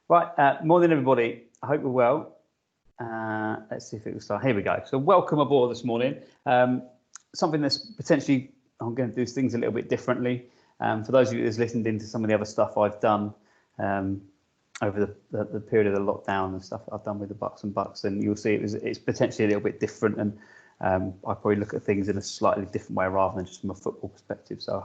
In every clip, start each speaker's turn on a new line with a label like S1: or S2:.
S1: Right, morning everybody. I hope you're well. Let's see if it will start. Here we go. So welcome aboard this morning. Something that's potentially, I'm going to do things a little bit differently. For those of you that's listened into some of the other stuff I've done over the period of the lockdown and stuff that I've done with the Bucks and Bucks, and you'll see it's potentially a little bit different, and I probably look at things in a slightly different way rather than just from a football perspective. So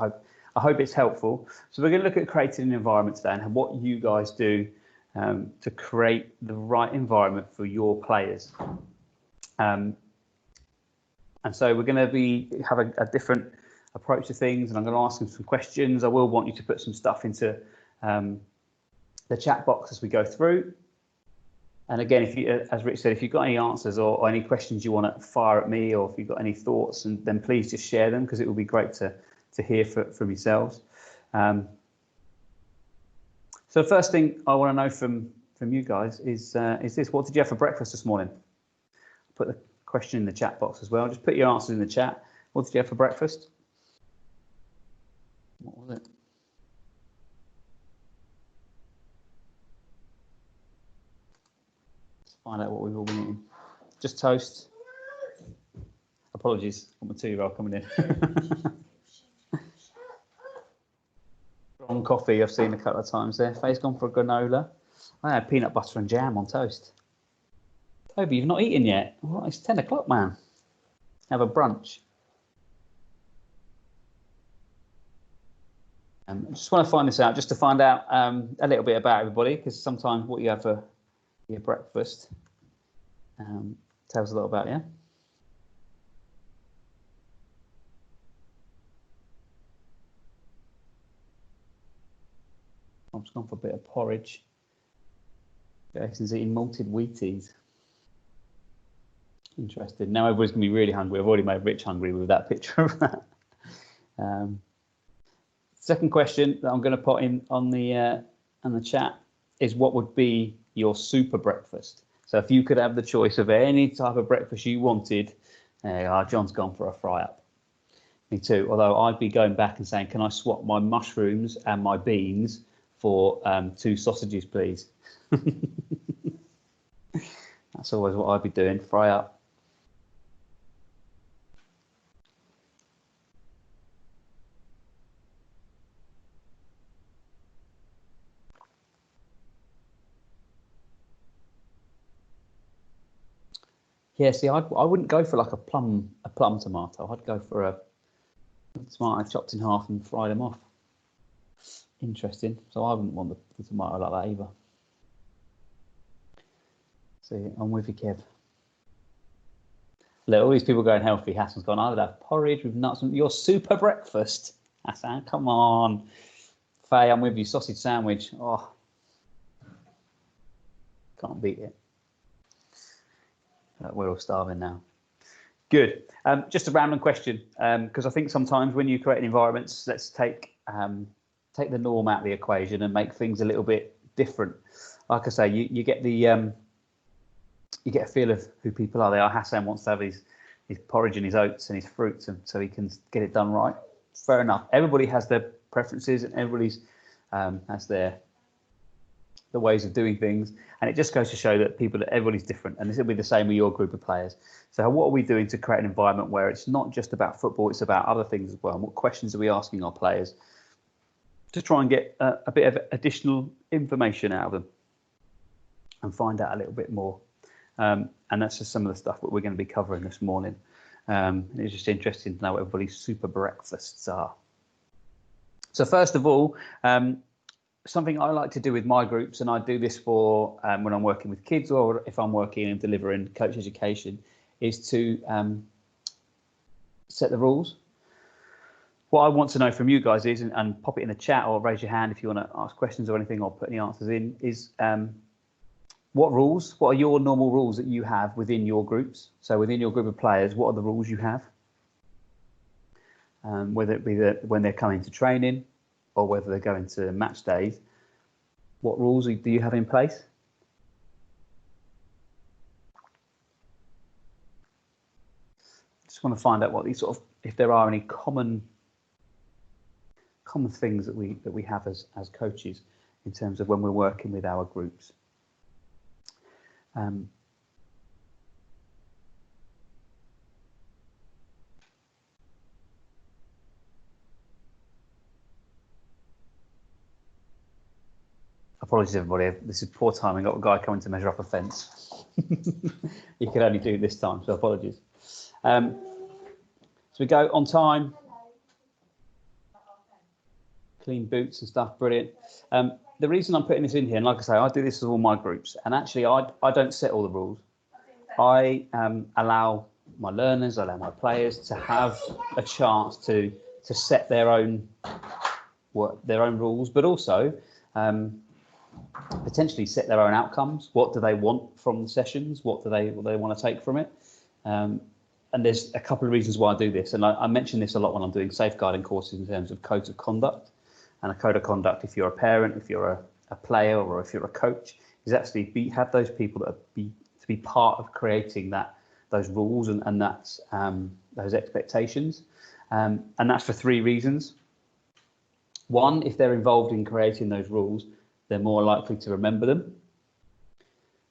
S1: I hope it's helpful. So we're going to look at creating an environment today and what you guys do to create the right environment for your players. And so we're going to have a different approach to things, and I'm going to ask them some questions. I will want you to put some stuff into the chat box as we go through. And again, if you, as Rich said, if you've got any answers or any questions you want to fire at me, or if you've got any thoughts, and then please just share them, because it will be great to hear from yourselves. So the first thing I want to know from you guys is this: what did you have for breakfast this morning? Put the question in the chat box as well. Just put your answers in the chat. What did you have for breakfast? What was it? Let's find out what we've all been eating. Just toast. Apologies, I've got my 2-year-old coming in. Strong coffee I've seen a couple of times there. Faye's gone for a granola. I had peanut butter and jam on toast. Toby, you've not eaten yet? Well, it's 10 o'clock, man. Have a brunch. I just want to find this out, just to find out a little bit about everybody, because sometimes what you have for your breakfast tells a lot about you. I've just gone for a bit of porridge. Jason's eating malted Wheaties. Interesting. Now everybody's going to be really hungry. I've already made Rich hungry with that picture of that. Second question that I'm going to put in on the chat is, what would be your super breakfast? So if you could have the choice of any type of breakfast you wanted, John's gone for a fry up. Me too. Although I'd be going back and saying, can I swap my mushrooms and my beans for 2 sausages, please? That's always what I'd be doing, fry up. Yeah, see, I wouldn't go for like a plum tomato. I'd go for a tomato chopped in half and fry them off. Interesting. So I wouldn't want the tomato like that either. See, I'm with you, Kev. Look, all these people going healthy. Hassan's gone, I would have porridge with nuts. Your super breakfast, Hassan, come on. Faye, I'm with you. Sausage sandwich. Oh, can't beat it. We're all starving now. Good. Just a random question, because I think sometimes when you create environments, let's take the norm out of the equation and make things a little bit different. Like I say, you get the you get a feel of who people are. There, Hassan wants to have his porridge and his oats and his fruits, and so he can get it done right. Fair enough. Everybody has their preferences, and everybody's has the ways of doing things, and it just goes to show that everybody's different, and this will be the same with your group of players. So what are we doing to create an environment where it's not just about football, it's about other things as well? And what questions are we asking our players to try and get a bit of additional information out of them and find out a little bit more? And that's just some of the stuff that we're going to be covering this morning. It's just interesting to know what everybody's super breakfasts are. So first of all, something I like to do with my groups, and I do this for when I'm working with kids, or if I'm working and delivering coach education, is to set the rules. What I want to know from you guys is, and pop it in the chat or raise your hand if you want to ask questions or anything, or put any answers in, is what are your normal rules that you have within your groups? So within your group of players, what are the rules you have? Whether it be that when they're coming to training, or whether they're going to match days, what rules do you have in place? Just want to find out what these sort of, if there are any common things that we have as coaches in terms of when we're working with our groups. Apologies, everybody. This is poor timing. Got a guy coming to measure up a fence. He could only do this time, so apologies. So we go on time. Clean boots and stuff, brilliant. The reason I'm putting this in here, and like I say, I do this with all my groups, and actually I don't set all the rules. I allow my learners, I allow my players to have a chance to set their own rules, but also potentially set their own outcomes. What do they want from the sessions? What do they want to take from it? And there's a couple of reasons why I do this, and I mention this a lot when I'm doing safeguarding courses in terms of codes of conduct. And a code of conduct, if you're a parent, if you're a player, or if you're a coach, is actually have those people that to be part of creating those rules and that's those expectations. And that's for three reasons. One, if they're involved in creating those rules, they're more likely to remember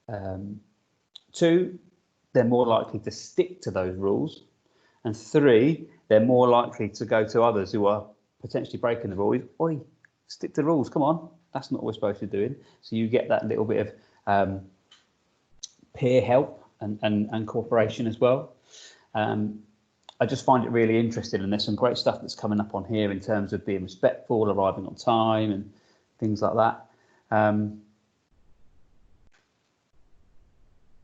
S1: them. Two, they're more likely to stick to those rules. And three, they're more likely to go to others who are potentially breaking the rules. Oi, stick to the rules, come on. That's not what we're supposed to be doing. So you get that little bit of peer help and cooperation as well. I just find it really interesting, and there's some great stuff that's coming up on here in terms of being respectful, arriving on time and things like that.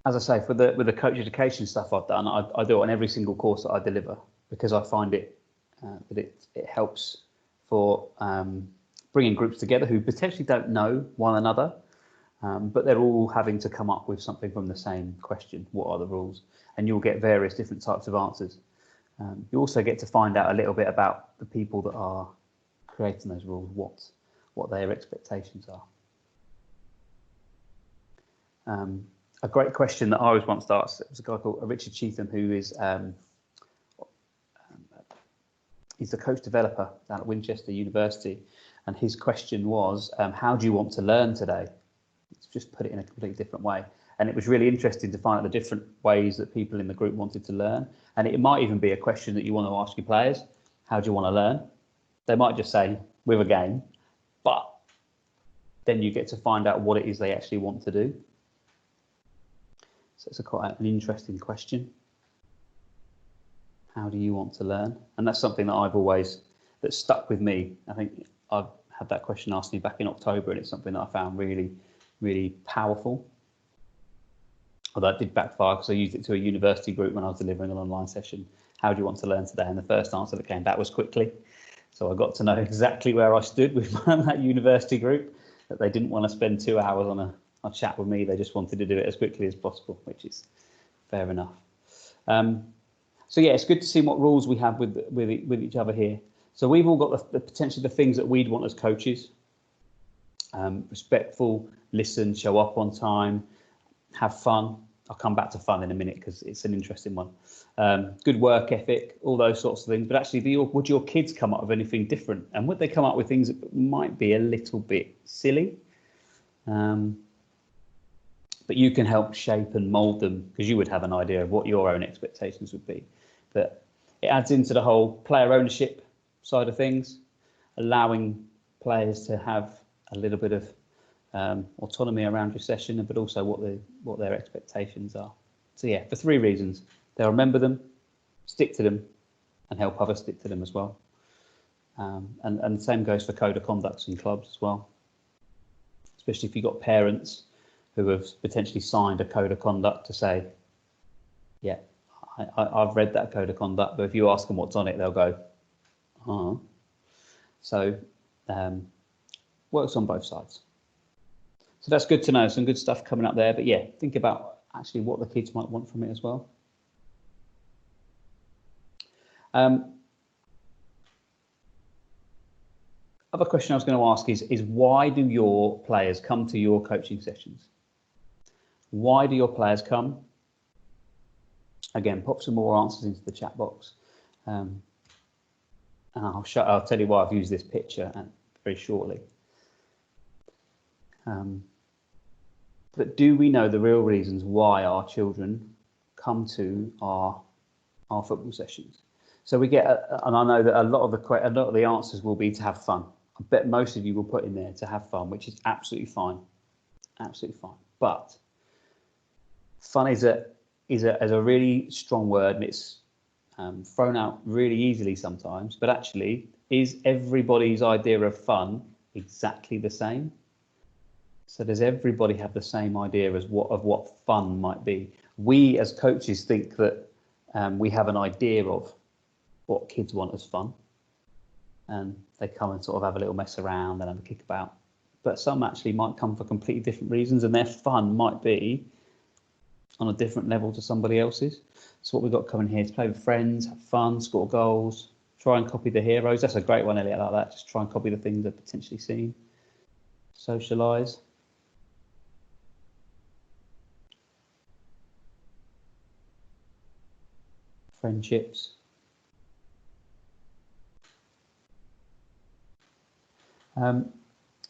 S1: As I say, with the coach education stuff I've done, I do it on every single course that I deliver, because I find it that it helps for bringing groups together who potentially don't know one another, but they're all having to come up with something from the same question: what are the rules? And you'll get various different types of answers. You also get to find out a little bit about the people that are creating those rules, what their expectations are. A great question that I was once asked, it was a guy called Richard Cheetham, who is he's the coach developer down at Winchester University, and his question was, how do you want to learn today? Let's just put it in a completely different way. And it was really interesting to find out the different ways that people in the group wanted to learn. And it might even be a question that you want to ask your players: how do you want to learn? They might just say, with a game, but then you get to find out what it is they actually want to do. So it's quite an interesting question. How do you want to learn? And that's something that that's stuck with me. I think I've had that question asked me back in October, and it's something that I found really, really powerful. Although it did backfire, because I used it to a university group when I was delivering an online session. How do you want to learn today? And the first answer that came back was quickly. So I got to know exactly where I stood with that university group, that they didn't want to spend 2 hours on a chat with me. They just wanted to do it as quickly as possible, which is fair enough. So yeah, it's good to see what rules we have with each other here. So we've all got the potentially the things that we'd want as coaches: respectful, listen, show up on time, have fun. I'll come back to fun in a minute because it's an interesting one. Good work ethic, all those sorts of things. But actually, would your kids come up with anything different? And would they come up with things that might be a little bit silly? But you can help shape and mould them, because you would have an idea of what your own expectations would be. But it adds into the whole player ownership side of things, allowing players to have a little bit of autonomy around your session, but also what their expectations are. So yeah, for three reasons: they'll remember them, stick to them, and help others stick to them as well. And the same goes for code of conducts in clubs as well, especially if you've got parents who have potentially signed a code of conduct to say, yeah, I've read that code of conduct, but if you ask them what's on it, they'll go, oh. So works on both sides. So that's good to know. Some good stuff coming up there. But yeah, think about actually what the kids might want from it as well. Other question I was going to ask is why do your players come to your coaching sessions? Why do your players come? Again, pop some more answers into the chat box. And I'll tell you why I've used this picture very shortly. But do we know the real reasons why our children come to our football sessions? So we get, and I know that a lot of the answers will be to have fun. I bet most of you will put in there to have fun, which is absolutely fine, absolutely fine. But fun is a really strong word, and it's thrown out really easily sometimes. But actually, is everybody's idea of fun exactly the same? So does everybody have the same idea of what fun might be? We as coaches think that we have an idea of what kids want as fun, and they come and sort of have a little mess around and have a kick about. But some actually might come for completely different reasons, and their fun might be on a different level to somebody else's. So what we've got coming here is play with friends, have fun, score goals, try and copy the heroes. That's a great one, Elliot, like that. Just try and copy the things they've potentially seen. Socialise. Friendships.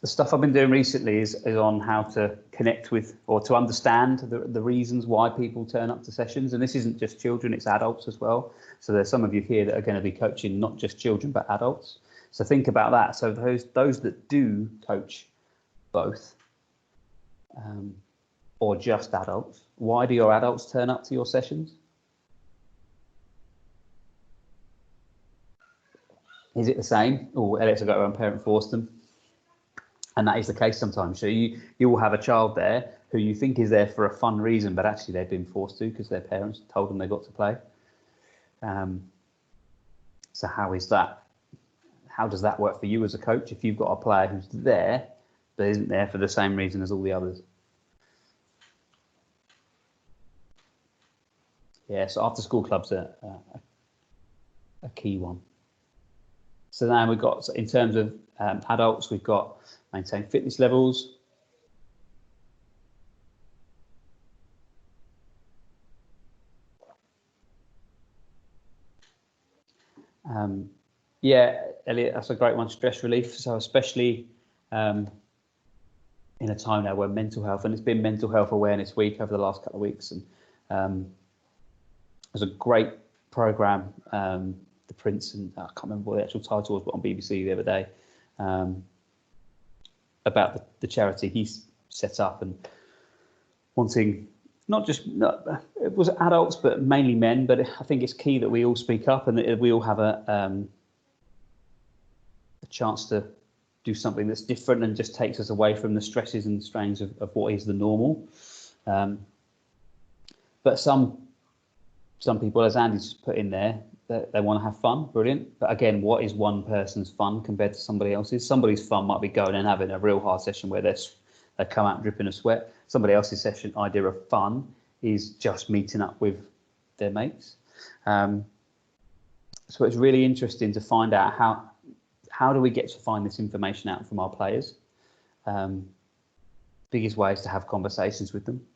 S1: The stuff I've been doing recently is on how to connect with or to understand the reasons why people turn up to sessions. And this isn't just children, it's adults as well. So there's some of you here that are going to be coaching not just children, but adults. So think about that. So those that do coach both or just adults, why do your adults turn up to your sessions? Is it the same? Oh, Elliot's got around parent forced them. And that is the case sometimes. So you will have a child there who you think is there for a fun reason, but actually they've been forced to because their parents told them they got to play. So how is that? How does that work for you as a coach if you've got a player who's there but isn't there for the same reason as all the others? Yeah, so after school clubs are a key one. So now we've got, in terms of adults, we've got maintain fitness levels. Yeah, Elliot, that's a great one, stress relief. So especially in a time now where mental health, and it's been Mental Health Awareness Week over the last couple of weeks, and there's a great programme, The Prince, and I can't remember what the actual title was, but on BBC the other day, about the charity he's set up and wanting it was adults, but mainly men. But I think it's key that we all speak up and that we all have a chance to do something that's different and just takes us away from the stresses and strains of what is the normal. But some people, as Andy's put in there, they want to have fun, brilliant. But again, what is one person's fun compared to somebody else's? Somebody's fun might be going and having a real hard session where they come out dripping of sweat. Somebody else's session idea of fun is just meeting up with their mates. So it's really interesting to find out how do we get to find this information out from our players. Biggest way is to have conversations with them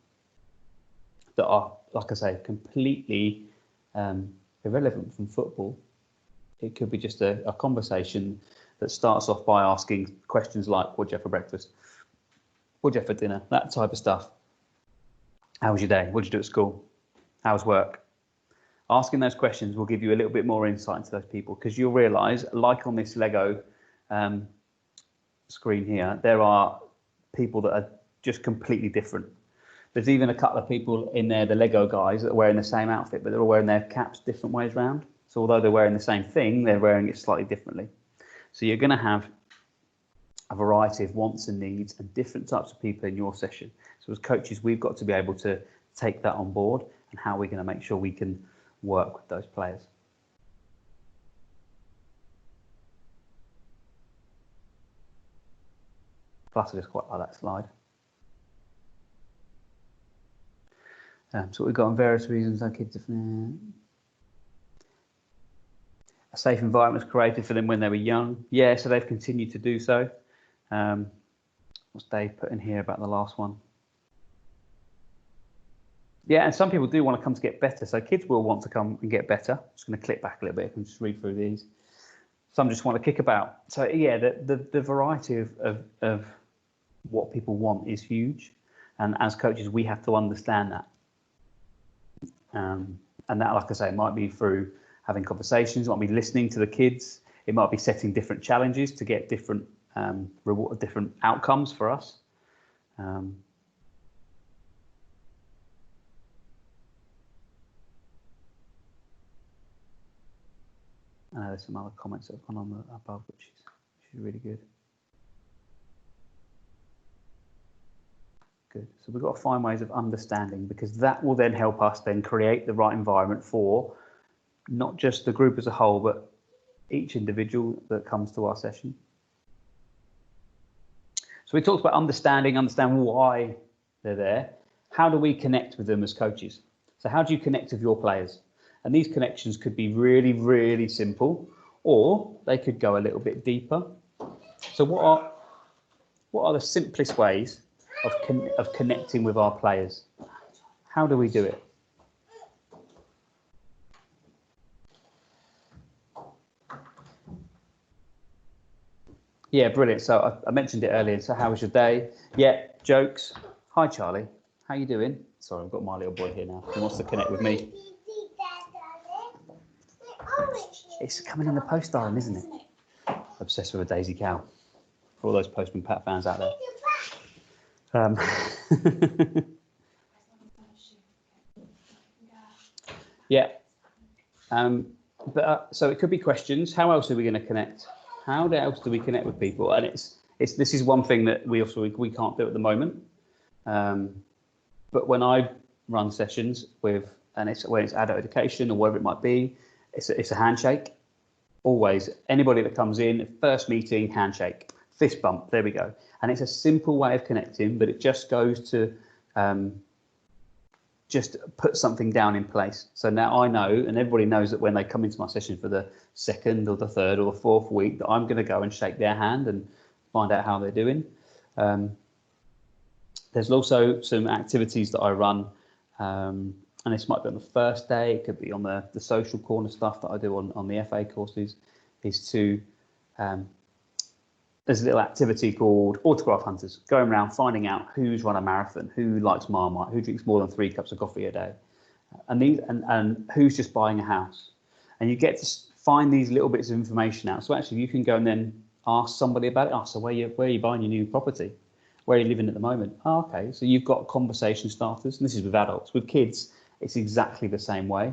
S1: that are, like I say, completely irrelevant from football. It could be just a conversation that starts off by asking questions like, what'd you have for breakfast? What'd you have for dinner? That type of stuff. How was your day? What did you do at school? How was work? Asking those questions will give you a little bit more insight into those people, because you'll realise, like on this Lego screen here, there are people that are just completely different. There's even a couple of people in there, the Lego guys, that are wearing the same outfit, but they're all wearing their caps different ways around. So although they're wearing the same thing, they're wearing it slightly differently. So you're going to have a variety of wants and needs and different types of people in your session. So as coaches, we've got to be able to take that on board, and how we're going to make sure we can work with those players. Plus, I just quite like that slide. So we've got on various reasons our kids have, a safe environment was created for them when they were young. Yeah, so they've continued to do so. What's Dave put in here about the last one? Yeah, and some people do want to come to get better. So kids will want to come and get better. I'm just going to click back a little bit and just read through these. Some just want to kick about. So yeah, the variety of what people want is huge. And as coaches, we have to understand that. And that, like I say, might be through having conversations, it might be listening to the kids, it might be setting different challenges to get different different outcomes for us. There's some other comments that have gone on above, which is really good. Good. So we've got to find ways of understanding, because that will then help us then create the right environment for not just the group as a whole, but each individual that comes to our session. So we talked about understand why they're there. How do we connect with them as coaches? So how do you connect with your players? And these connections could be really, really simple, or they could go a little bit deeper. So what are the simplest ways of connecting with our players? How do we do it? Yeah, brilliant. So I mentioned it earlier. So how was your day? Yeah, jokes. Hi, Charlie. How you doing? Sorry, I've got my little boy here now. He wants to connect with me. It's coming in the post, darling, isn't it? Obsessed with a daisy cow. For all those Postman Pat fans out there. Yeah. So it could be questions. How else are we going to connect? How else do we connect with people? And this is one thing that we can't do at the moment. But when I run sessions when it's adult education or whatever it might be, it's a handshake. Always, anybody that comes in, first meeting, handshake, fist bump, there we go. And it's a simple way of connecting, but it just goes to just put something down in place. So now I know, and everybody knows, that when they come into my session for the second or the third or the fourth week, that I'm going to go and shake their hand and find out how they're doing. There's also some activities that I run, and this might be on the first day, it could be on the social corner stuff that I do on the FA courses, is to, there's a little activity called Autograph Hunters, going around finding out who's run a marathon, who likes Marmite, who drinks more than 3 cups of coffee a day, and who's just buying a house. And you get to find these little bits of information out. So actually you can go and then ask somebody about it. So where are you buying your new property? Where are you living at the moment? Oh, okay. So you've got conversation starters, and this is with adults. With kids, it's exactly the same way.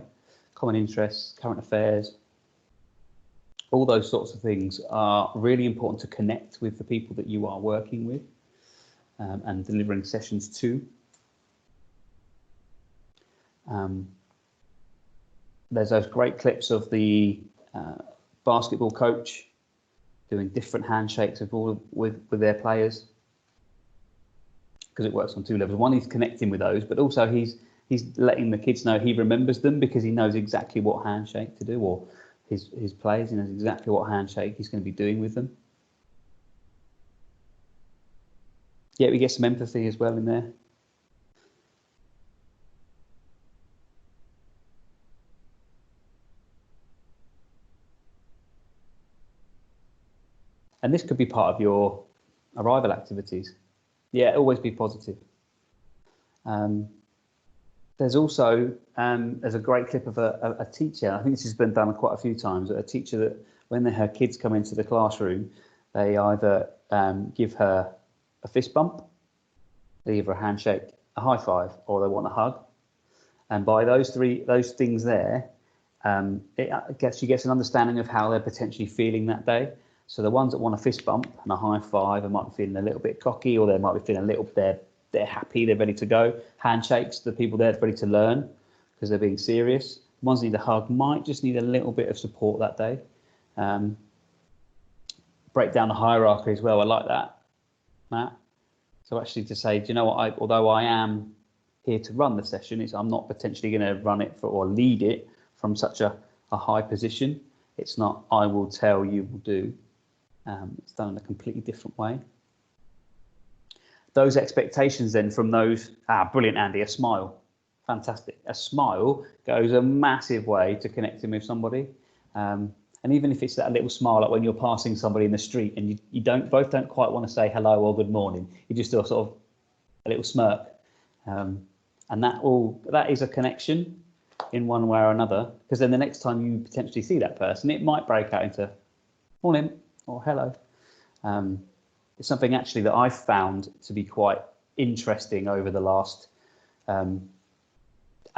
S1: Common interests, current affairs, all those sorts of things are really important to connect with the people that you are working with and delivering sessions to. There's those great clips of the basketball coach doing different handshakes with their players, because it works on 2 levels. One, he's connecting with those, but also he's letting the kids know he remembers them, because he knows exactly what handshake to do, or his players, he knows exactly what handshake he's going to be doing with them. Yeah, we get some empathy as well in there. And this could be part of your arrival activities. Yeah, always be positive. There's also there's a great clip of a teacher. I think this has been done quite a few times. A teacher that when her kids come into the classroom, they either give her a fist bump, they give her a handshake, a high five, or they want a hug. And by those things there, she gets an understanding of how they're potentially feeling that day. So the ones that want a fist bump and a high five, they might be feeling a little bit cocky, or they might be feeling a little bit, they're happy, they're ready to go. Handshakes, the people there ready to learn because they're being serious. The ones that need a hug might just need a little bit of support that day. Break down the hierarchy as well. I like that, Matt. So actually to say, do you know what, although I am here to run the session, I'm not potentially going to run it or lead it from such a high position. It's not I will tell, you will do. It's done in a completely different way. Those expectations then from those, brilliant, Andy, a smile. Fantastic. A smile goes a massive way to connecting with somebody. And even if it's that little smile, like when you're passing somebody in the street and you both don't quite want to say hello or good morning, you just do a sort of a little smirk. And that is a connection in one way or another, because then the next time you potentially see that person, it might break out into morning or hello. It's something actually that I've found to be quite interesting over the last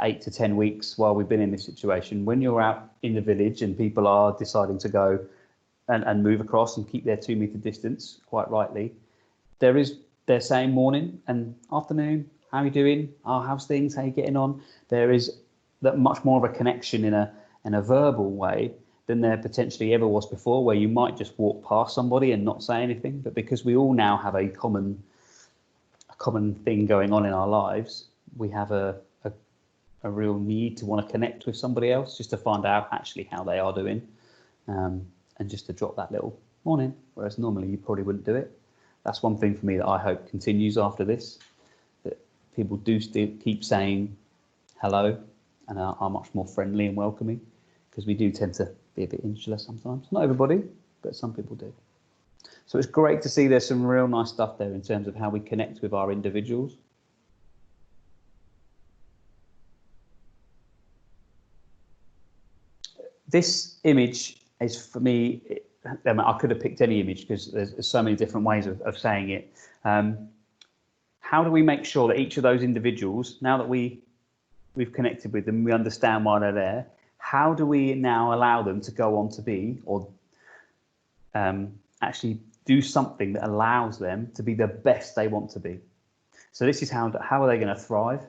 S1: 8 to 10 weeks while we've been in this situation. When you're out in the village and people are deciding to go and move across and keep their 2 meter distance, quite rightly, they're saying morning and afternoon, how are you doing? Oh, how's things? How are you getting on? There is that much more of a connection in a verbal way than there potentially ever was before, where you might just walk past somebody and not say anything. But because we all now have a common thing going on in our lives, we have a real need to want to connect with somebody else, just to find out actually how they are doing, and just to drop that little morning, whereas normally you probably wouldn't do it. That's one thing for me that I hope continues after this, that people do still keep saying hello and are much more friendly and welcoming, because we do tend to be a bit insular sometimes. Not everybody, but some people do. So it's great to see there's some real nice stuff there in terms of how we connect with our individuals. This image is, for me, I could have picked any image because there's so many different ways of saying it. How do we make sure that each of those individuals, now that we've connected with them, we understand why they're there, how do we now allow them to go on to be, or actually do something that allows them to be the best they want to be? So this is how are they going to thrive?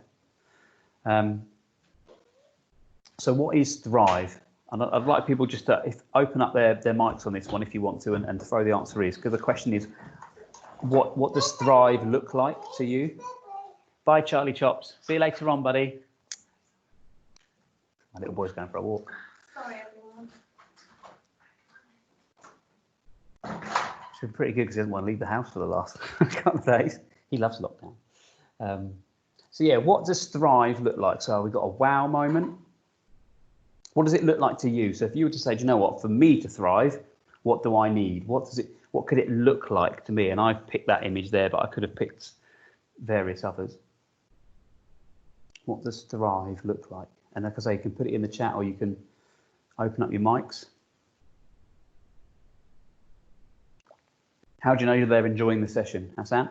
S1: So what is thrive? And I'd like people just to open up their mics on this one if you want to, and throw the answer is, because the question is, what does thrive look like to you? Bye, Charlie Chops. See you later on, buddy. My little boy's going for a walk.
S2: Sorry, everyone.
S1: It's been pretty good because he doesn't want to leave the house for the last couple of days. He loves lockdown. So yeah, what does thrive look like? So we've got a wow moment. What does it look like to you? So if you were to say, do you know what, for me to thrive, what do I need? What could it look like to me? And I've picked that image there, but I could have picked various others. What does thrive look like? And like I say, you can put it in the chat, or you can open up your mics. How do you know they're enjoying the session, Hassan?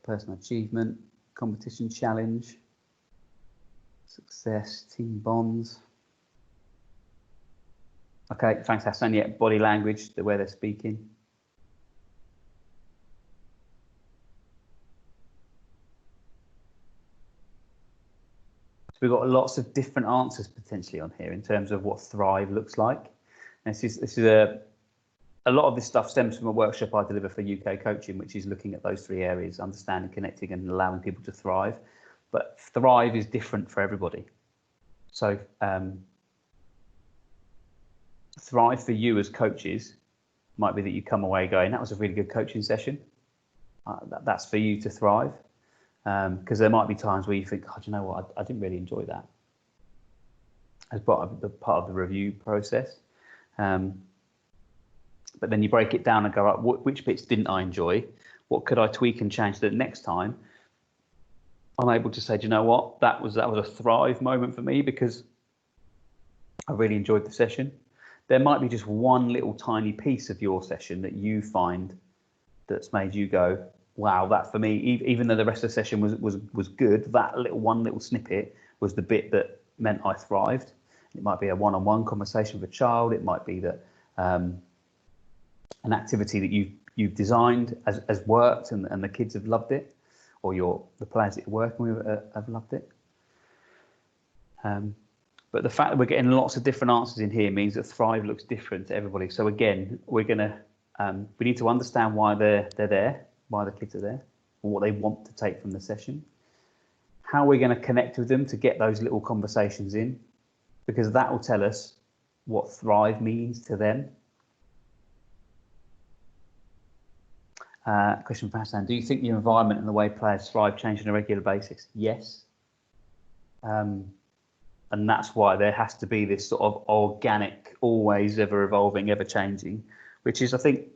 S1: Personal achievement, competition challenge, success, team bonds. Okay, thanks, Hassan. Yeah, body language, the way they're speaking. So we've got lots of different answers potentially on here in terms of what thrive looks like. And this is a lot of this stuff stems from a workshop I deliver for UK coaching, which is looking at those 3 areas: understanding, connecting, and allowing people to thrive. But thrive is different for everybody. So thrive for you as coaches might be that you come away going, that was a really good coaching session. That's for you to thrive. Because there might be times where you think, oh, do you know what, I didn't really enjoy that as part of the review process. But then you break it down and go, right, which bits didn't I enjoy? What could I tweak and change that next time I'm able to say, do you know what, that was a thrive moment for me because I really enjoyed the session. There might be just one little tiny piece of your session that you find that's made you go, wow, that for me, even though the rest of the session was good, that one little snippet was the bit that meant I thrived. It might be a one-on-one conversation with a child. It might be that an activity that you've designed has worked and the kids have loved it, or the players that you're working with have loved it. But the fact that we're getting lots of different answers in here means that thrive looks different to everybody. So again, we need to understand why they're there, why the kids are there, and what they want to take from the session. How we're going to connect with them to get those little conversations in, because that will tell us what thrive means to them. Question from Hassan: do you think the environment and the way players thrive change on a regular basis? Yes. And that's why there has to be this sort of organic, always ever evolving, ever changing, which is, I think,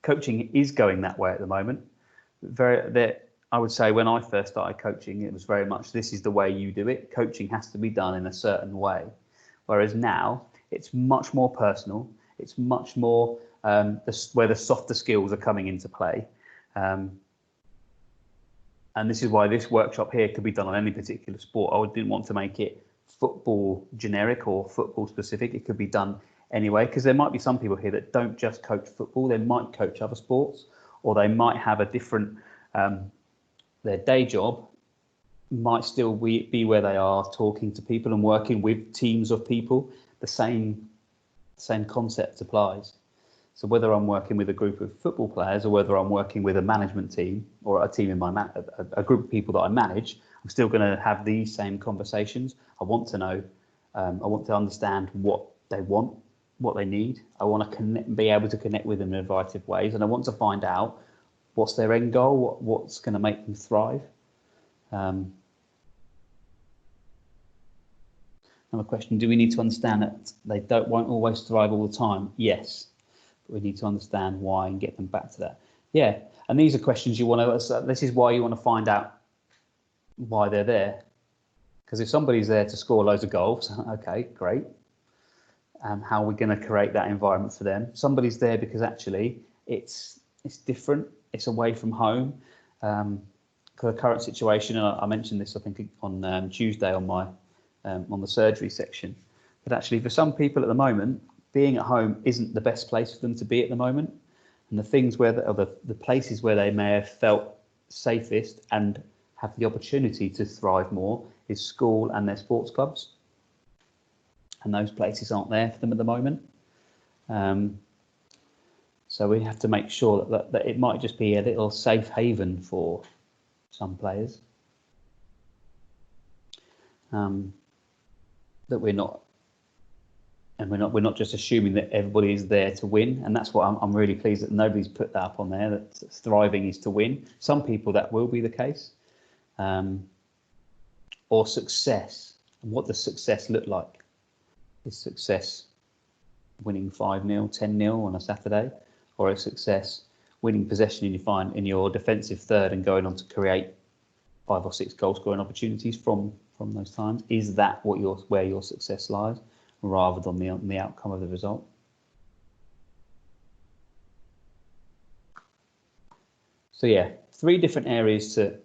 S1: coaching is going that way at the moment. I would say when I first started coaching, it was very much, this is the way you do it. Coaching has to be done in a certain way. Whereas now it's much more personal. It's much more where the softer skills are coming into play. And this is why this workshop here could be done on any particular sport. I didn't want to make it football generic or football specific. It could be done anyway, because there might be some people here that don't just coach football. They might coach other sports, or they might have a different, their day job might still be where they are talking to people and working with teams of people. The same concept applies. So whether I'm working with a group of football players or whether I'm working with a management team or a team in a group of people that I manage, I'm still going to have these same conversations. I want to know, I want to understand what they want, what they need. I want to be able to connect with them in a variety of ways, and I want to find out what's their end goal, what's going to make them thrive. Another question: do we need to understand that they won't always thrive all the time? Yes. We need to understand why and get them back to that. Yeah, and these are questions you want to. This is why you want to find out why they're there. Because if somebody's there to score loads of goals, okay, great. How are we going to create that environment for them? Somebody's there because actually it's different. It's away from home. The current situation, and I mentioned this I think on Tuesday on my on the surgery section. But actually, for some people at the moment, being at home isn't the best place for them to be at the moment. And the things where the places where they may have felt safest and have the opportunity to thrive more is school and their sports clubs. And those places aren't there for them at the moment. So we have to make sure that it might just be a little safe haven for some players. That we're not just assuming that everybody is there to win, and that's what I'm really pleased that nobody's put that up on there, that thriving is to win. Some people that will be the case, or success. And what does success look like? Is success winning 5-0, 10-0 on a Saturday, or is success winning possession in your defensive third and going on to create 5 or 6 goal scoring opportunities from those times? Is that where your success lies, rather than the outcome of the result? So yeah, 3 different areas to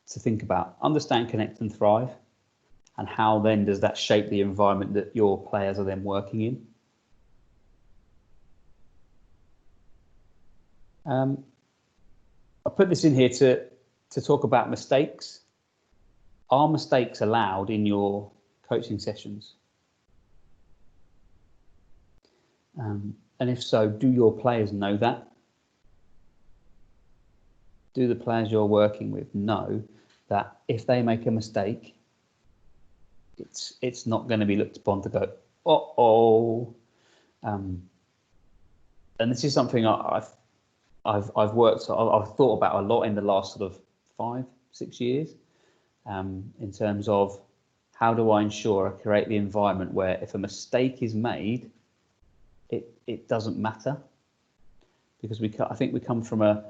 S1: think about: understand, connect, and thrive, and how then does that shape the environment that your players are then working in. I put this in here to talk about mistakes. Are mistakes allowed in your coaching sessions? And if so, do your players know that? Do the players you're working with know that if they make a mistake, it's not going to be looked upon to go, uh-oh. And this is something I've thought about a lot in the last sort of 5-6 years, in terms of how do I ensure I create the environment where if a mistake is made, it doesn't matter, because I think we come from a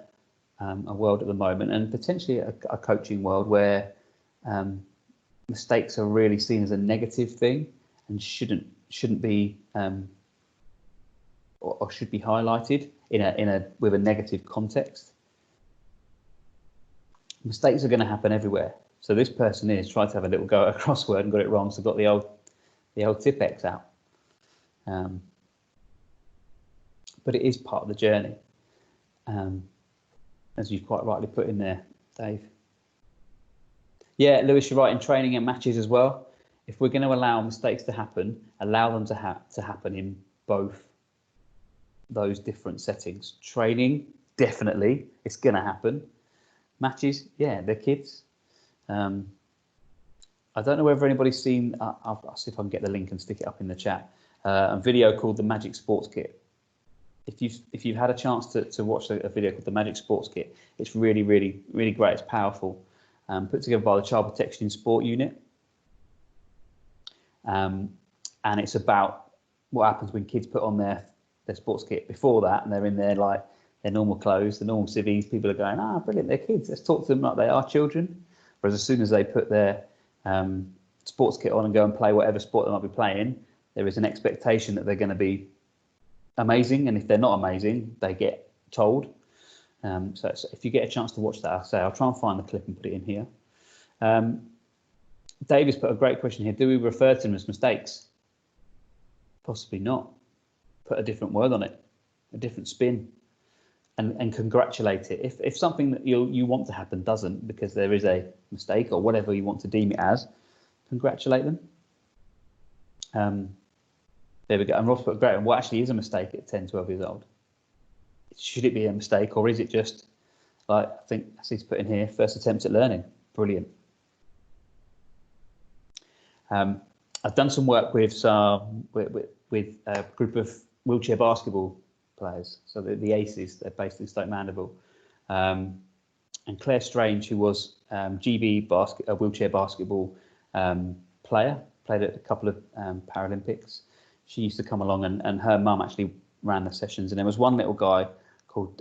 S1: world at the moment, and potentially a coaching world, where mistakes are really seen as a negative thing and shouldn't be or should be highlighted with a negative context. Mistakes are going to happen everywhere. So this person is trying to have a little go at a crossword and got it wrong, so got the old Tipp-Ex out. But it is part of the journey, as you quite rightly put in there, Dave. Yeah, Lewis, you're right, in training and matches as well. If we're going to allow mistakes to happen, allow them to happen in both those different settings. Training, definitely, it's going to happen. Matches, yeah, they're kids. I don't know whether anybody's seen, I'll see if I can get the link and stick it up in the chat, a video called The Magic Sports Kit. if you've had a chance to watch a video called the Magic Sports Kit, it's really great. It's powerful, put together by the Child Protection in Sport unit, and it's about what happens when kids put on their sports kit before that, and they're in their normal clothes, the normal civvies. People are going, brilliant, they're kids. Let's talk to them like they are children. Whereas as soon as they put their sports kit on and go and play whatever sport they might be playing, there is an expectation that they're going to be amazing, and if they're not amazing, they get told. So if you get a chance to watch that, I'll try and find the clip and put it in here. Davis put a great question here. Do we refer to them as mistakes? Possibly not. Put a different word on it, a different spin, and congratulate it. If something that you want to happen doesn't, because there is a mistake or whatever you want to deem it as, congratulate them. There we go. And Ross put great. And what actually is a mistake at 10, 12 years old? Should it be a mistake, or is it just like, I think as he's put in here, first attempt at learning? Brilliant. I've done some work with a group of wheelchair basketball players. So the Aces, they're based in Stoke Mandeville. And Claire Strange, who was GB a wheelchair basketball player, played at a couple of Paralympics. She used to come along, and her mum actually ran the sessions. And there was one little guy called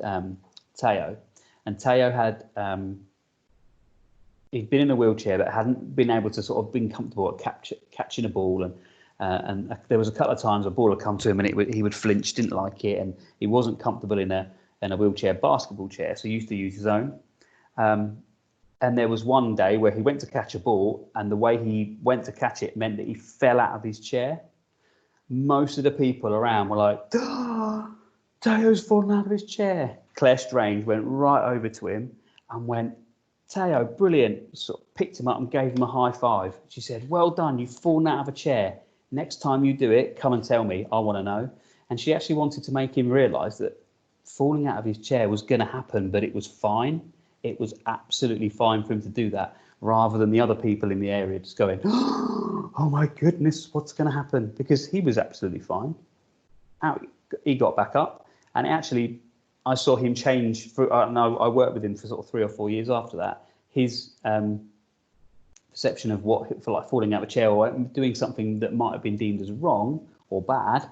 S1: Teo, and Teo had he'd been in a wheelchair but hadn't been able to sort of been comfortable at catching a ball, and there was a couple of times a ball would come to him and he would flinch, didn't like it, and he wasn't comfortable in a wheelchair basketball chair, so he used to use his own. And there was one day where he went to catch a ball, and the way he went to catch it meant that he fell out of his chair. Most of the people around were like, "Oh, Teo's fallen out of his chair." Claire Strange went right over to him and went, "Teo, brilliant," sort of picked him up and gave him a high five. She said, "Well done, you've fallen out of a chair. Next time you do it, come and tell me, I want to know." And she actually wanted to make him realise that falling out of his chair was going to happen, but it was fine. It was absolutely fine for him to do that, rather than the other people in the area just going, "Oh my goodness, what's going to happen?" Because he was absolutely fine. He got back up, and actually, I saw him change. I worked with him for sort of 3 or 4 years after that. His perception of what, for like falling out of a chair or doing something that might have been deemed as wrong or bad,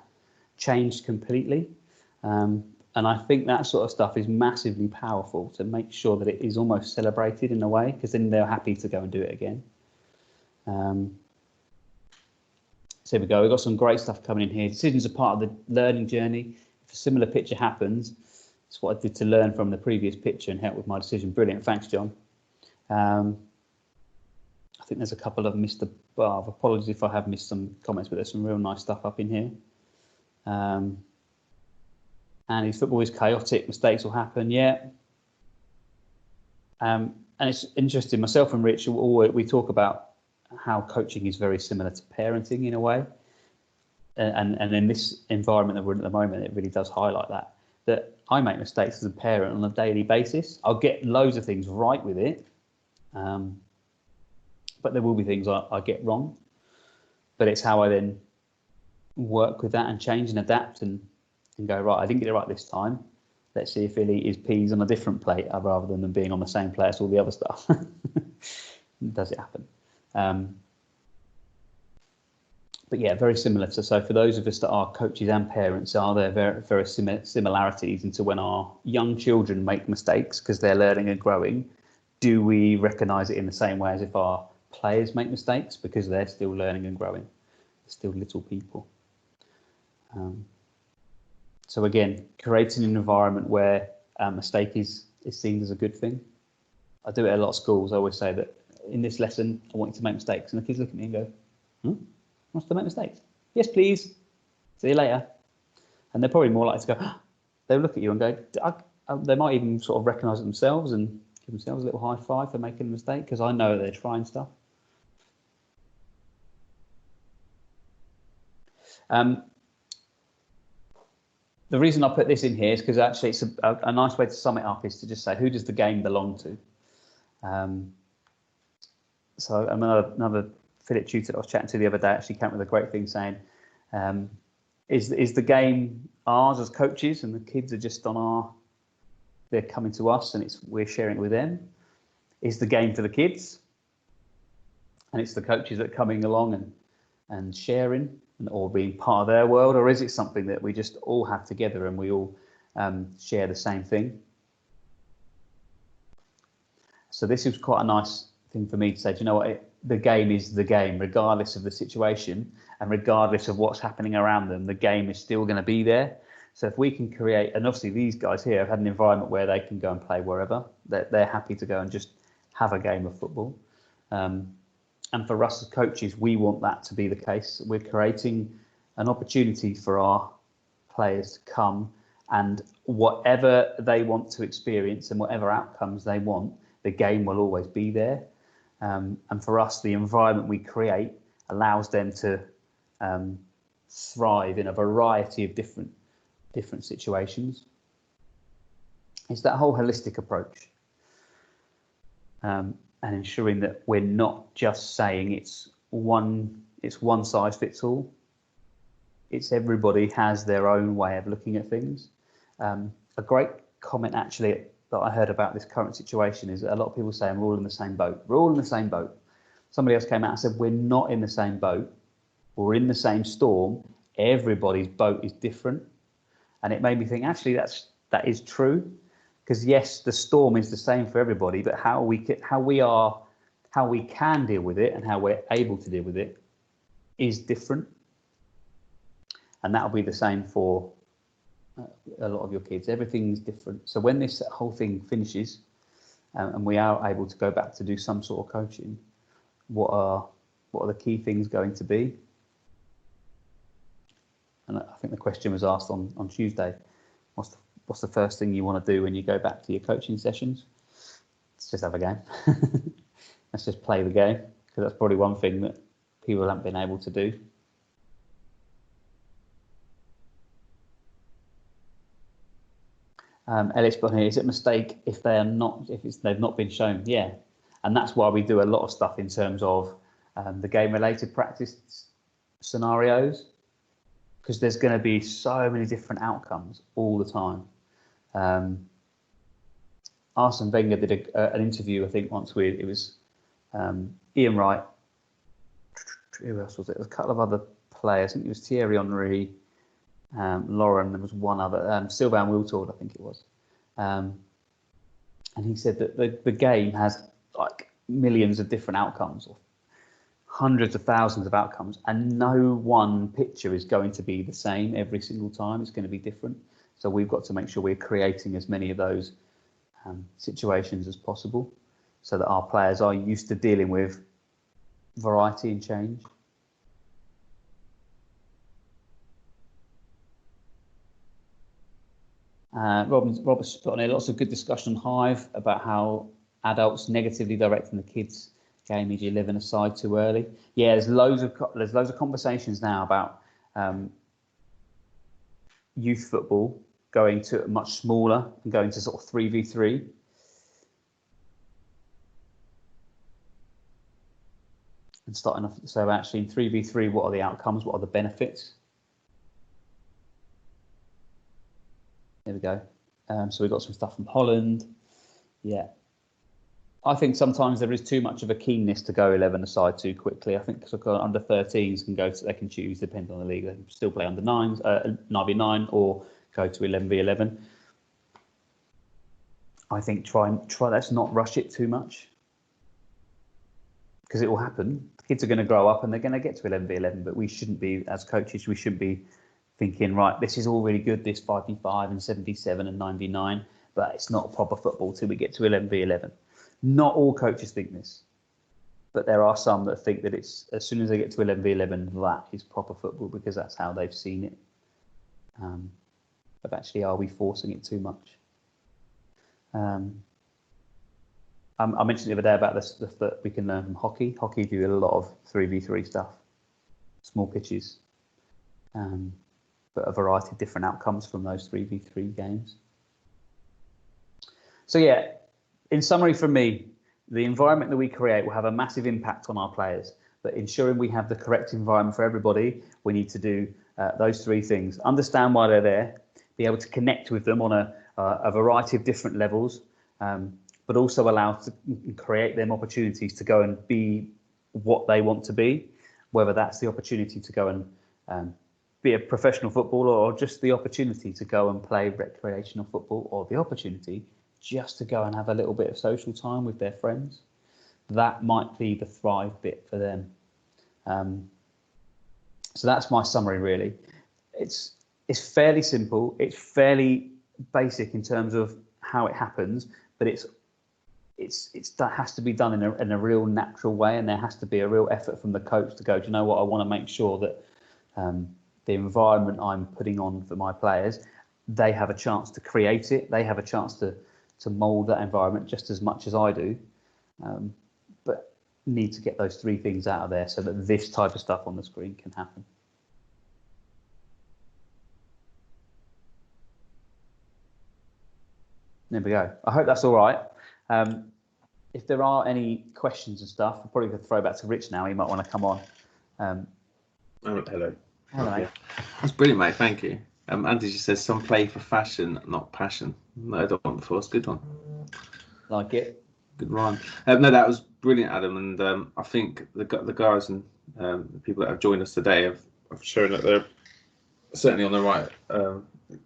S1: changed completely. And I think that sort of stuff is massively powerful to make sure that it is almost celebrated in a way, because then they're happy to go and do it again. So here we go. We've got some great stuff coming in here. Decisions are part of the learning journey. If a similar picture happens, it's what I did to learn from the previous picture and help with my decision. Brilliant. Thanks, John. I think there's a couple of missed above. Apologies if I have missed some comments, but there's some real nice stuff up in here. And his football is chaotic. Mistakes will happen. Yeah. And it's interesting. Myself and Rich, we talk about how coaching is very similar to parenting in a way. And in this environment that we're in at the moment, it really does highlight that I make mistakes as a parent on a daily basis. I'll get loads of things right with it. But there will be things I get wrong. But it's how I then work with that and change and adapt and go, right, I didn't get it right this time. Let's see if he'll eat his peas on a different plate rather than them being on the same plate as all the other stuff. Does it happen? But yeah, very similar. So for those of us that are coaches and parents, are there very similarities into when our young children make mistakes because they're learning and growing? Do we recognise it in the same way as if our players make mistakes because they're still learning and growing? They're still little people. So again, creating an environment where a mistake is seen as a good thing. I do it at a lot of schools. I always say that in this lesson, I want you to make mistakes. And the kids look at me and go, wants to make mistakes? Yes, please. See you later. And they're probably more likely to go, they'll look at you and go, they might even sort of recognise it themselves and give themselves a little high five for making a mistake, because I know they're trying stuff. The reason I put this in here is because actually it's a nice way to sum it up is to just say, who does the game belong to? So another Philip tutor I was chatting to the other day actually came up with a great thing saying, Is the game ours as coaches, and the kids are just they're coming to us, and we're sharing it with them? Is the game for the kids, and it's the coaches that are coming along and sharing or being part of their world, or is it something that we just all have together and we all share the same thing? So this is quite a nice thing for me to say. Do you know what? The game is the game, regardless of the situation and regardless of what's happening around them. The game is still going to be there. So if we can create, and obviously these guys here have had an environment where they can go and play wherever. They're happy to go and just have a game of football. And for us as coaches, we want that to be the case. We're creating an opportunity for our players to come, and whatever they want to experience and whatever outcomes they want, the game will always be there. And for us, the environment we create allows them to thrive in a variety of different situations. It's that whole holistic approach, and ensuring that we're not just saying it's one size fits all. It's everybody has their own way of looking at things. A great comment actually that I heard about this current situation is that a lot of people saying we're all in the same boat. We're all in the same boat. Somebody else came out and said we're not in the same boat. We're in the same storm. Everybody's boat is different. And it made me think, actually, that is true, because yes, the storm is the same for everybody, but how we can deal with it and how we're able to deal with it is different. And that'll be the same for a lot of your kids. Everything's different. So when this whole thing finishes, and we are able to go back to do some sort of coaching, what are the key things going to be? And I think the question was asked on Tuesday. What's the first thing you want to do when you go back to your coaching sessions? Let's just have a game. Let's just play the game, because that's probably one thing that people haven't been able to do. Ellis put here, is it a mistake if they've not been shown? Yeah, and that's why we do a lot of stuff in terms of the game-related practice scenarios, because there's going to be so many different outcomes all the time. Arsene Wenger did an interview, I think, once with, it was Ian Wright, who else was it? There was a couple of other players. I think it was Thierry Henry, Lauren, there was one other, Sylvain Wiltord, I think it was. And he said that the game has like millions of different outcomes, or hundreds of thousands of outcomes, and no one picture is going to be the same every single time. It's going to be different. So we've got to make sure we're creating as many of those situations as possible, so that our players are used to dealing with variety and change. Robert's put on here lots of good discussion on Hive about how adults negatively directing the kids' game age 11 aside too early. Yeah, there's loads of conversations now about youth football going to much smaller and going to sort of 3v3. And starting off, so actually in 3v3, what are the outcomes? What are the benefits? There we go. So we've got some stuff from Holland. Yeah. I think sometimes there is too much of a keenness to go 11 aside too quickly. I think under 13s they can choose, depending on the league. They can still play under 9s, 9v9, or go to 11v11. I think try. Let's not rush it too much, because it will happen. Kids are going to grow up and they're going to get to 11v11. But we shouldn't be, as coaches, we shouldn't be thinking, right, this is all really good, this 5v5 and 7v7 and 9v9, but it's not proper football till we get to 11v11. Not all coaches think this, but there are some that think that it's as soon as they get to 11v11, that is proper football, because that's how they've seen it. But actually, are we forcing it too much? I mentioned the other day about the stuff that we can learn from hockey. Hockey do a lot of 3v3 stuff, small pitches, but a variety of different outcomes from those 3v3 games. So yeah, in summary from me, the environment that we create will have a massive impact on our players, but ensuring we have the correct environment for everybody, we need to do Those three things: understand why they're there, be able to connect with them on a variety of different levels, but also allow to create them opportunities to go and be what they want to be, whether that's the opportunity to go and be a professional footballer, or just the opportunity to go and play recreational football, or the opportunity just to go and have a little bit of social time with their friends. That might be the thrive bit for them. So that's my summary, really. It's fairly simple. It's fairly basic in terms of how it happens, but that has to be done in a real natural way, and there has to be a real effort from the coach to go, do you know what, I want to make sure that the environment I'm putting on for my players, they have a chance to create it. They have a chance to mould that environment just as much as I do. But need to get those three things out of there so that this type of stuff on the screen can happen. There we go. I hope that's all right. If there are any questions and stuff, I'll probably throw back to Rich now. He might want to come on.
S2: Hello.
S1: Hello, mate.
S2: That's brilliant, mate. Thank you. Andy just says some play for fashion, not passion. No, I don't want before. It's a good one.
S1: Like it.
S2: Good rhyme. No, that was brilliant, Adam. And I think the guys and the people that have joined us today have shown that they're certainly on the right,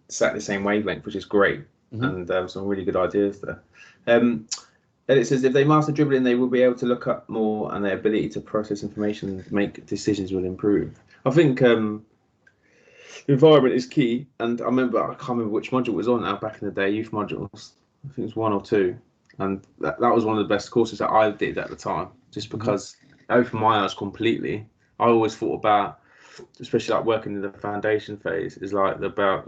S2: exactly the same wavelength, which is great. Mm-hmm. And some really good ideas there. And it says if they master dribbling, they will be able to look up more, and their ability to process information and make decisions will improve. I think the environment is key. And I can't remember which module it was on now back in the day, youth modules. I think it was 1 or 2. And that was one of the best courses that I did at the time, just because it opened my eyes completely. I always thought about, especially like working in the foundation phase, is like about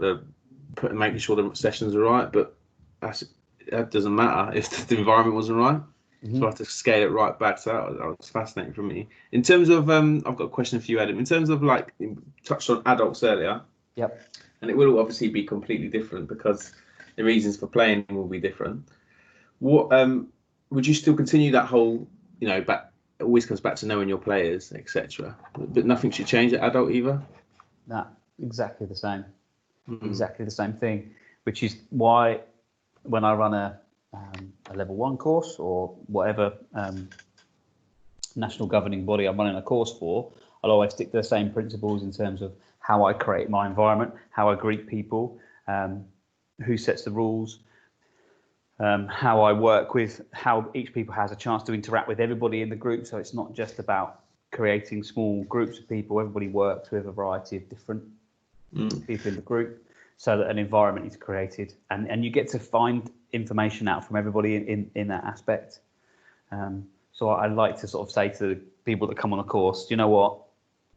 S2: making sure the sessions are right, but that doesn't matter if the environment wasn't right. Mm-hmm. So I have to scale it right back. So that was fascinating for me. In terms of, I've got a question for you, Adam. In terms of like, you touched on adults earlier.
S1: Yep.
S2: And it will obviously be completely different because the reasons for playing will be different. What would you still continue that whole, back? It always comes back to knowing your players, etc. But nothing should change at adult either.
S1: No, exactly the same. Exactly the same thing, which is why when I run a level 1 course or whatever national governing body I'm running a course for, I'll always stick to the same principles in terms of how I create my environment, how I greet people, who sets the rules, how I work with, how each people has a chance to interact with everybody in the group. So it's not just about creating small groups of people. Everybody works with a variety of different people in the group, so that an environment is created, and you get to find information out from everybody in that aspect. So I like to sort of say to the people that come on a course, you know what,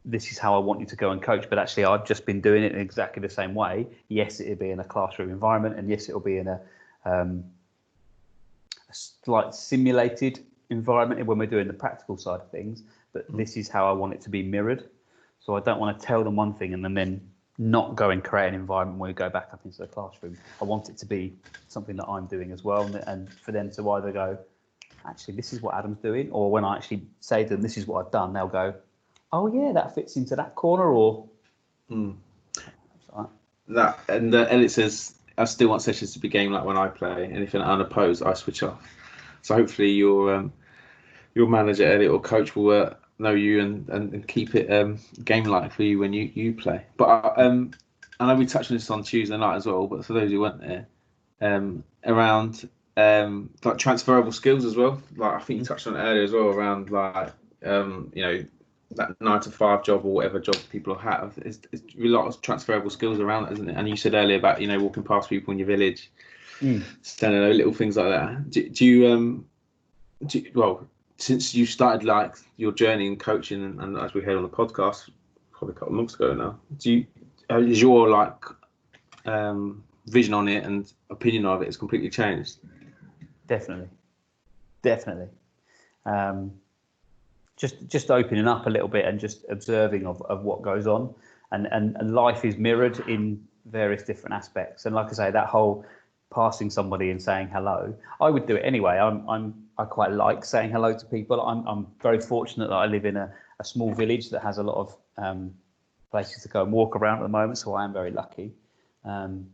S1: this is how I want you to go and coach, but actually I've just been doing it in exactly the same way. Yes, it'll be in a classroom environment, and yes, it'll be in a slight simulated environment when we're doing the practical side of things, but this is how I want it to be mirrored. So I don't want to tell them one thing and then not go and create an environment where we go back up into the classroom. I want it to be something that I'm doing as well, and for them to either go, actually, this is what Adam's doing, or when I actually say to them, this is what I've done, they'll go, oh yeah, that fits into that corner, or
S2: that. And it says, I still want sessions to be game like when I play. Anything unopposed, I switch off. So hopefully your manager, Elliot, or coach will know you and keep it game-like for you when you play. But I know we touched on this on Tuesday night as well, but for those who weren't there, around like transferable skills as well. Like I think you touched on it earlier as well, around like that 9-to-5 job or whatever job people have. It's a lot of transferable skills around that, isn't it? And you said earlier about walking past people in your village, standing there, little things like that. Do you since you started like your journey in coaching, and as we heard on the podcast probably a couple of months ago now, is your like vision on it and opinion of it has completely changed?
S1: Definitely. Just opening up a little bit and just observing of what goes on, and life is mirrored in various different aspects. And like I say, that whole passing somebody and saying hello, I would do it anyway. I quite like saying hello to people. I'm very fortunate that I live in a small village that has a lot of places to go and walk around at the moment, so I am very lucky. And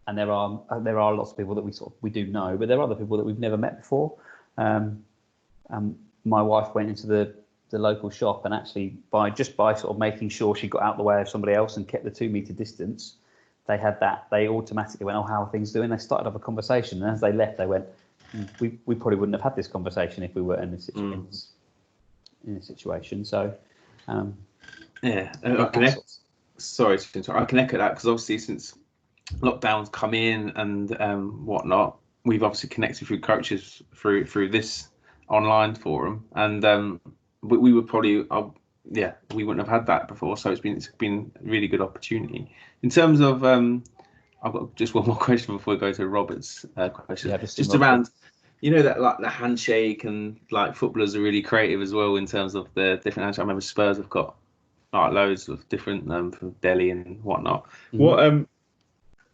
S1: there are lots of people that we do know, but there are other people that we've never met before. My wife went into the local shop, and actually by sort of making sure she got out the way of somebody else and kept the 2 metre distance, they automatically went, "Oh, how are things doing?" They started up a conversation, and as they left, they went, we probably wouldn't have had this conversation if we were in a situation. So
S2: sorry to interrupt. I can echo that, because obviously since lockdowns come in and whatnot, we've obviously connected through coaches through this online forum, and we would probably we wouldn't have had that before. So it's been a really good opportunity. In terms of I've got just one more question before we go to Robert's question. Just around, that like the handshake, and like footballers are really creative as well in terms of the different handshakes. I remember Spurs have got like loads of different from Delhi and whatnot. Mm-hmm. What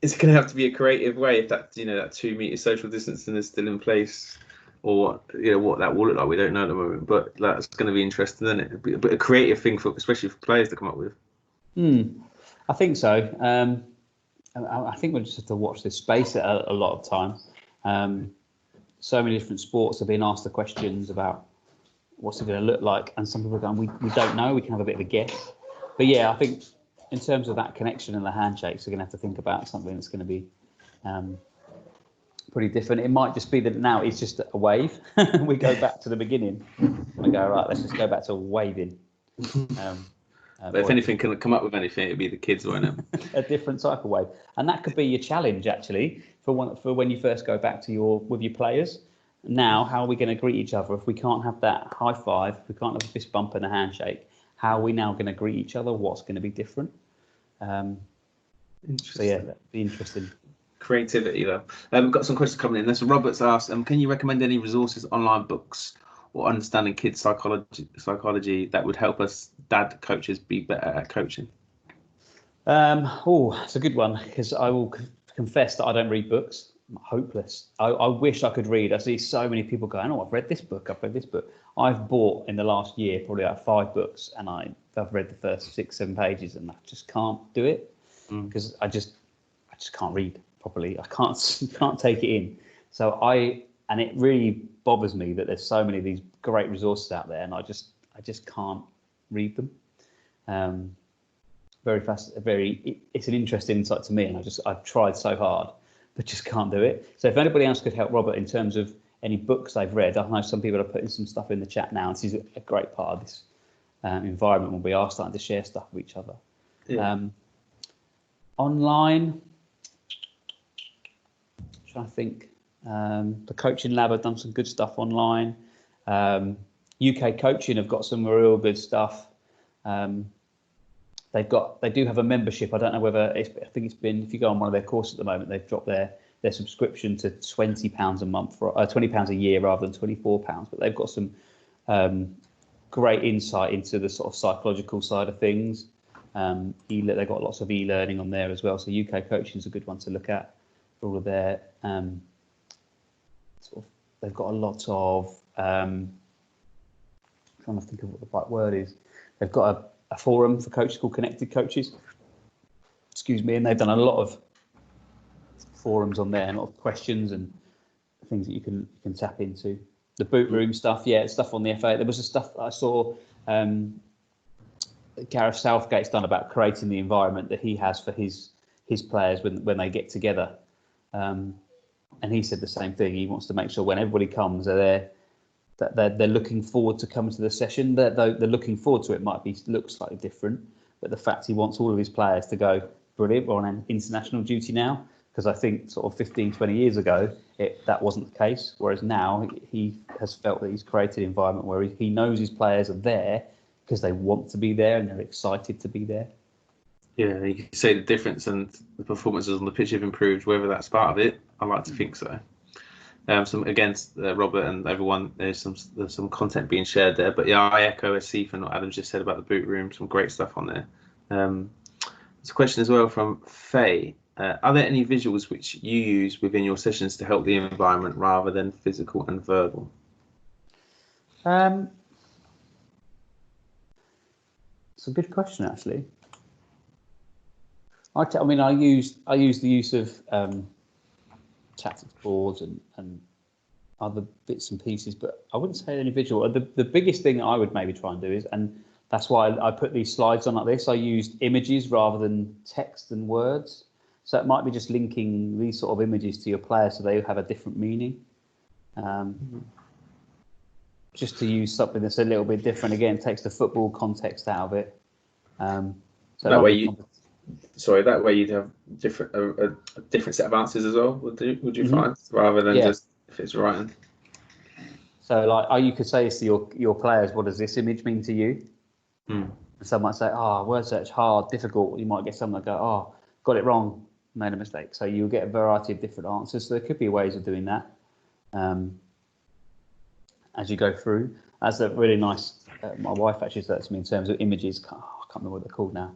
S2: is it going to have to be a creative way if that that 2 metre social distancing is still in place, or what that will look like? We don't know at the moment, but that's going to be interesting, isn't it? But a creative thing especially for players to come up with.
S1: I think so. I think we'll just have to watch this space a lot of time. So many different sports have been asked the questions about what's it going to look like, and some people are going, we don't know. We can have a bit of a guess, but yeah, I think in terms of that connection and the handshakes, we're going to have to think about something that's going to be pretty different. It might just be that now it's just a wave. We go back to the beginning. We go, right, let's just go back to waving.
S2: But if anything can come up with anything, it'd be the kids, won't it?
S1: A different type of wave, and that could be your challenge actually for when you first go back to with your players. Now, how are we going to greet each other if we can't have that high five? If we can't have a fist bump and a handshake, how are we now going to greet each other? What's going to be different? So yeah, that'd be interesting.
S2: Creativity though. We've got some questions coming in. So Robert's asked, can you recommend any resources, online books, or understanding kids psychology that would help us dad coaches be better at coaching?
S1: It's a good one, because I will confess that I don't read books. I'm hopeless. I wish I could read. I see so many people going, "Oh, I've read this book. I've bought in the last year probably like 5 books, and I've read the first 6-7 pages, and I just can't do it because I just can't read properly. I can't take it in. So and it really bothers me that there's so many of these great resources out there, and I just can't read them. Very fast, it's an interesting insight to me, and I've tried so hard, but just can't do it. So if anybody else could help Robert in terms of any books they've read, I know some people are putting some stuff in the chat now, and this is a great part of this environment when we are starting to share stuff with each other. Yeah. Online, I'm trying to think. The Coaching Lab have done some good stuff online. UK Coaching have got some real good stuff. They do have a membership. I don't know whether I think it's been, if you go on one of their courses at the moment, they've dropped their subscription to £20 a month for £20 a year rather than £24. But they've got some great insight into the sort of psychological side of things. They've got lots of e-learning on there as well. So UK Coaching is a good one to look at for all of their they've got a lot of trying to think of what the right word is. They've got a forum for coaches called Connected Coaches. Excuse me, and they've done a lot of forums on there, and a lot of questions and things that you can tap into. The boot room stuff, stuff on the FA. There was a stuff that I saw Gareth Southgate's done about creating the environment that he has for his players when they get together. And he said the same thing. He wants to make sure when everybody comes, they're looking forward to coming to the session. They're looking forward to it. Might look slightly different, but the fact he wants all of his players to go, brilliant, we're on an international duty now. Because I think sort of 15, 20 years ago, that wasn't the case. Whereas now he has felt that he's created an environment where he knows his players are there because they want to be there and they're excited to be there.
S2: Yeah, you can say the difference, and the performances on the pitch have improved. Whether that's part of it, I like to think so. Against Robert and everyone, there's some content being shared there. But yeah, I echo Stephen what Adam just said about the boot room. Some great stuff on there. There's a question as well from Faye. Are there any visuals which you use within your sessions to help the environment rather than physical and verbal?
S1: It's a good question, actually. I mean, I use the use of tactics boards and other bits and pieces, but I wouldn't say individual. The biggest thing I would maybe try and do is, and that's why I put these slides on like this, I used images rather than text and words. So it might be just linking these sort of images to your player so they have a different meaning. Just to use something that's a little bit different, again, takes the football context out of it. So
S2: that way you'd have a different set of answers as well. Would you find, rather than just if it's writing?
S1: So like, you could say to your players, what does this image mean to you? And some might say, word search hard, difficult. You might get someone that go, got it wrong, made a mistake. So you'll get a variety of different answers. So there could be ways of doing that as you go through. That's a really nice. My wife actually said that to me in terms of images. I can't remember what they're called now.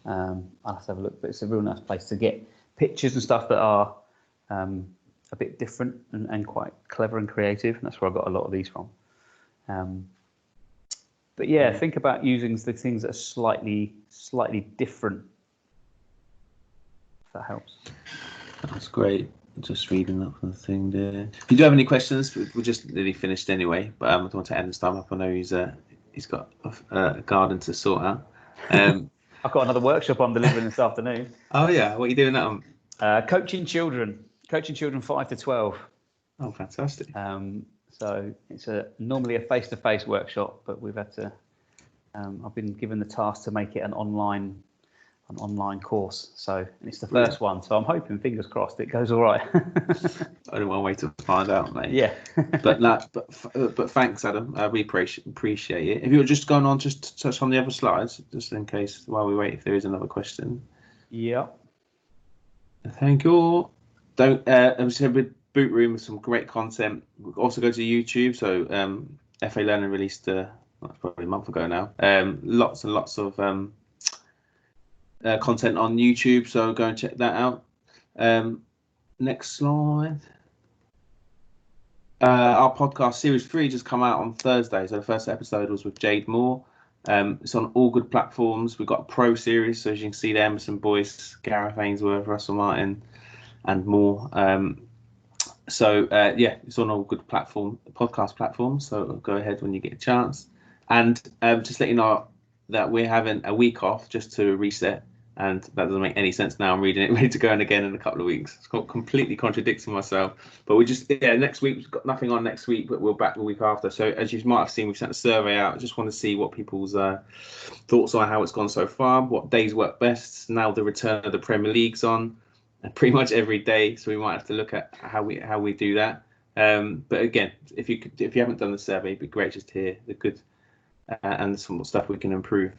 S1: I'll have to have a look, but it's a real nice place to get pictures and stuff that are a bit different and quite clever and creative. And that's where I got a lot of these from. But yeah, think about using the things that are slightly different. If that helps.
S2: That's great. Just reading up on the thing there. If you do have any questions, we're just nearly finished anyway. But I don't want to end this time up. I know he's got a garden to sort out.
S1: I've got another workshop I'm delivering this afternoon.
S2: Oh yeah, what are you doing that on?
S1: Coaching children 5 to 12.
S2: Oh, fantastic.
S1: So it's normally a face-to-face workshop, but we've had to. I've been given the task to make it an online course. So it's the first one. So I'm hoping, fingers crossed, it goes all right.
S2: Only one way to find out, mate.
S1: Yeah.
S2: but thanks, Adam. We appreciate it. If you were just going on, just to touch on the other slides, just in case while we wait, if there is another question.
S1: Yeah.
S2: Thank you all. Don't. As I said, with Boot Room, with some great content. We'll also go to YouTube. So FA Learning released probably a month ago now. Lots and lots of content on YouTube, so go and check that out. Next slide. Our podcast series 3 just come out on Thursday, so the first episode was with Jade Moore. It's on all good platforms. We've got a pro series, so as you can see there, Emerson Boyce, Gareth Ainsworth, Russell Martin, and more. So it's on all good podcast platforms, so go ahead when you get a chance. And just let you know that we're having a week off just to reset, and that doesn't make any sense now. I'm reading it, ready to go in again in a couple of weeks. It's completely contradicting myself. But we just, next week, we've got nothing on next week, but we're back the week after. So as you might have seen, we've sent a survey out. I just want to see what people's thoughts are, how it's gone so far, what days work best. Now the return of the Premier League's on pretty much every day, so we might have to look at how we do that. But again, if you haven't done the survey, it'd be great just to hear the good and some stuff we can improve.